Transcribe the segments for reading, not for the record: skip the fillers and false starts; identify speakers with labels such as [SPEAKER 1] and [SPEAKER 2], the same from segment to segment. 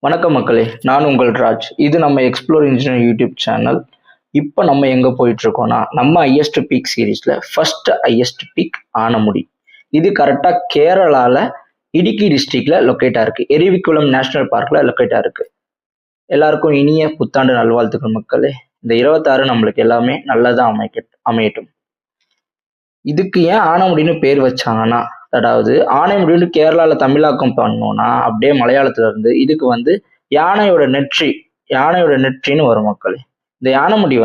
[SPEAKER 1] வணக்கம் மக்களே, நான் உங்கள் ராஜ். இது நம்ம எக்ஸ்ப்ளோர் இன்ஜினியர் யூடியூப் சேனல். இப்போ நம்ம எங்கே போயிட்டுருக்கோம்னா, நம்ம ஹையஸ்ட் பீக் சீரீஸில் ஃபர்ஸ்ட் ஹையஸ்ட் பீக் ஆனமுடி. இது கரெக்டாக கேரளாவில் இடுக்கி டிஸ்ட்ரிக்டில் லொக்கேட்டாக இருக்குது. எரிவிக்குளம் நேஷனல் பார்க்கில் லொக்கேட்டாக இருக்குது. எல்லாருக்கும் இனிய புத்தாண்டு நல்வாழ்த்துக்கள் மக்களே. இந்த 26 நம்மளுக்கு எல்லாமே நல்லதாக அமையட்டும். இதுக்கு ஏன் ஆனமுடின்னு பேர் வச்சாங்கன்னா, அதாவது ஆனைமுடின்னு கேரளாவில் தமிழாக்கம் பண்ணோம்னா அப்படியே மலையாளத்துல இருந்து இதுக்கு யானையோட நெற்றின்னு வரும் மக்களே. இந்த யானைமுடி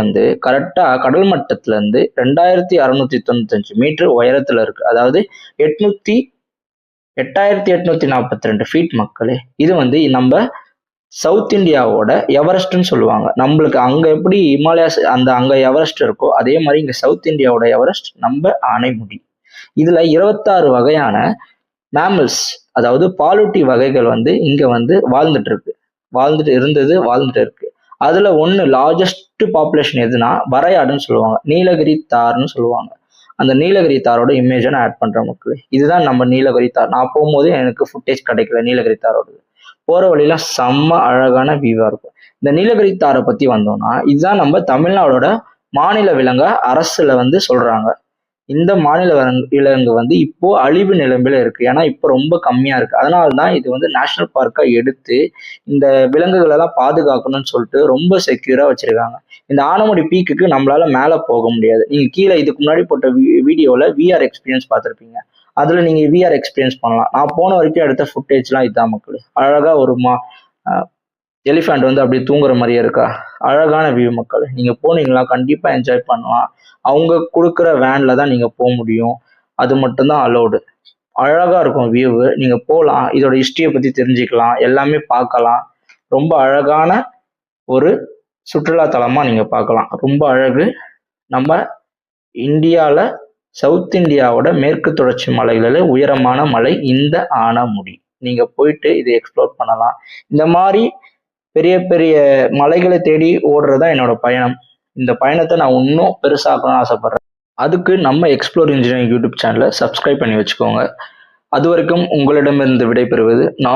[SPEAKER 1] கரெக்டா கடல் மட்டத்துல இருந்து 2695 மீட்டர் உயரத்துல இருக்கு. அதாவது 8842 ஃபீட் மக்களே. இது நம்ம சவுத் இந்தியாவோட எவரெஸ்ட்னு சொல்லுவாங்க. நம்மளுக்கு அங்க எப்படி இமாலயாஸ் அங்க எவரெஸ்ட் இருக்கோ அதே மாதிரி இங்க சவுத் இந்தியாவோட எவரெஸ்ட் நம்ம ஆனைமுடி. இதுல 26 வகையான மேமல்ஸ், அதாவது பாலூட்டி வகைகள் இங்க வாழ்ந்துட்டு இருக்கு. அதுல ஒண்ணு லார்ஜஸ்ட் பாப்புலேஷன் எதுனா வரையாடுன்னு சொல்லுவாங்க, நீலகிரி தார்னு சொல்லுவாங்க. அந்த நீலகிரி தாரோட இமேஜை நான் ஆட் பண்றேன் மக்களே. இதுதான் நம்ம நீலகிரி தார். நான் போகும்போது எனக்கு ஃபுட்டேஜ் கிடைக்கல நீலகிரி தாரோட. போற வழியில செம்ம அழகான வியூவா இருக்கும். இந்த நீலகிரி தாரை பத்தி வந்தோம்னா, இதுதான் நம்ம தமிழ்நாடோட மாநில விலங்கா அரசுல சொல்றாங்க. இந்த மாநில விலங்கு இப்போ அழிவு நிலைமையில இருக்கு. ஏன்னா இப்போ ரொம்ப கம்மியா இருக்கு. அதனாலதான் இது நேஷனல் பார்க்கா எடுத்து இந்த விலங்குகள் எல்லாம் பாதுகாக்கணும்னு சொல்லிட்டு ரொம்ப செக்யூரா வச்சிருக்காங்க. இந்த ஆனைமுடி பீக்குக்கு நம்மளால மேல போக முடியாது. நீங்க கீழே இதுக்கு முன்னாடி போட்ட வீடியோல விஆர் எக்ஸ்பீரியன்ஸ் பார்த்துருப்பீங்க. அதுல நீங்க விஆர் எக்ஸ்பீரியன்ஸ் பண்ணலாம். நான் போன வரைக்கும் எடுத்த ஃபுட்டேஜ்லாம் இதுதான் மக்கள். அழகா ஒரு எலிஃபண்ட் அப்படியே தூங்குற மாதிரியே இருக்கா. அழகான வியூ மக்கள். நீங்க போனீங்களா கண்டிப்பா என்ஜாய் பண்ணலாம். அவங்க கொடுக்குற வேன்ல தான் நீங்க போக முடியும். அது மட்டும்தான் அலோடு. அழகா இருக்கும் வியூ. நீங்க போகலாம், இதோட ஹிஸ்டரியை பத்தி தெரிஞ்சுக்கலாம், எல்லாமே பார்க்கலாம். ரொம்ப அழகான ஒரு சுற்றுலா தலமா நீங்க பார்க்கலாம். ரொம்ப அழகு. நம்ம இந்தியால சவுத் இந்தியாவோட மேற்கு தொடர்ச்சி மலைகளில் உயரமான மலை இந்த ஆனைமுடி. நீங்க போயிட்டு இதை எக்ஸ்ப்ளோர் பண்ணலாம். இந்த மாதிரி பெரிய பெரிய மலைகளை தேடி ஓடுறதுதான் என்னோட பயணம். இந்த பயணத்தை நான் இன்னும் பெருசாக்கணும்னு ஆசைப்படுறேன். அதுக்கு நம்ம எக்ஸ்ப்ளோர் இன்ஜினியரிங் யூடியூப் சேனலை சப்ஸ்கிரைப் பண்ணி வச்சுக்கோங்க. அது வரைக்கும் உங்களிடமிருந்து விடைபெறுவது நான்